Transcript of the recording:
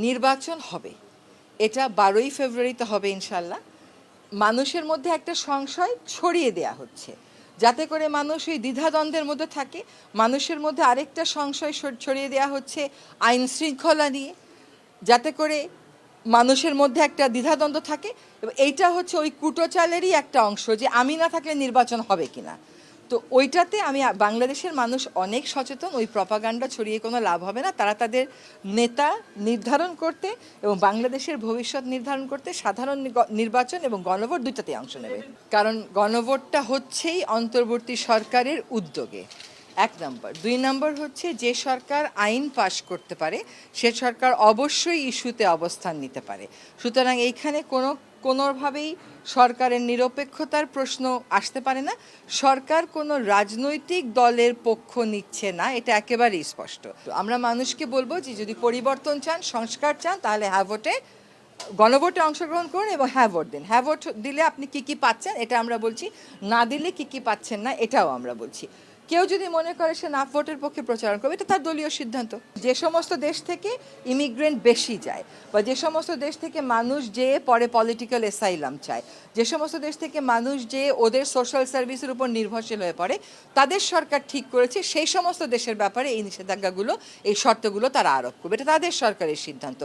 নির্বাচন হবে, এটা 12ই ফেব্রুয়ারিতে হবে ইনশাল্লাহ। মানুষের মধ্যে একটা সংশয় ছড়িয়ে দেয়া হচ্ছে যাতে করে মানুষ ওই দ্বিধাদ্বন্দ্বের মধ্যে থাকে। মানুষের মধ্যে আরেকটা সংশয় ছড়িয়ে দেওয়া হচ্ছে আইন শৃঙ্খলা নিয়ে, যাতে করে মানুষের মধ্যে একটা দ্বিধাদ্বন্দ্ব থাকে। এবং এইটা হচ্ছে ওই কুটোচালেরই একটা অংশ যে আমি না থাকলে নির্বাচন হবে কিনা। তো ওইটাতে বাংলাদেশের মানুষ অনেক সচেতন, ওই প্রপাগান্ডা ছড়িয়ে কোনো লাভ হবে না। তারা তাদের নেতা নির্ধারণ করতে এবং বাংলাদেশের ভবিষ্যৎ নির্ধারণ করতে সাধারণ নির্বাচন এবং গণভোট দুইটাতেই অংশ নেবে। কারণ গণভোটটা হচ্ছেই অন্তর্বর্তী সরকারের উদ্যোগে, 1 নম্বর। 2 নম্বর হচ্ছে যে সরকার আইন পাশ করতে পারে সে সরকার অবশ্যই ইস্যুতে অবস্থান নিতে পারে। সুতরাং এইখানে কোনোভাবেই সরকারের নিরপেক্ষতার প্রশ্ন আসতে পারে না। সরকার কোনো রাজনৈতিক দলের পক্ষ নিচ্ছে না, এটা একেবারেই স্পষ্ট। আমরা মানুষকে বলবো যে যদি পরিবর্তন চান, সংস্কার চান, তাহলে গণভোটে অংশগ্রহণ করুন এবং হ্যাঁ ভোট দিন। হ্যাঁ ভোট দিলে আপনি কি পাচ্ছেন এটা আমরা বলছি, না দিলে কি পাচ্ছেন না এটাও আমরা বলছি। কেউ যদি মনে করে সে না ভোটের পক্ষে প্রচারণ করবে, এটা তার দলীয় সিদ্ধান্ত। যে সমস্ত দেশ থেকে ইমিগ্রেন্ট বেশি যায় বা যে সমস্ত দেশ থেকে মানুষ যেয়ে পরে পলিটিক্যাল অ্যাসাইলাম চায়, যে সমস্ত দেশ থেকে মানুষ যেয়ে ওদের সোশ্যাল সার্ভিসের উপর নির্ভরশীল হয়ে পড়ে, তাদের সরকার ঠিক করেছে সেই সমস্ত দেশের ব্যাপারে এই নিষেধাজ্ঞাগুলো, এই শর্তগুলো তারা আরোপ করবে। এটা তাদের সরকারের সিদ্ধান্ত।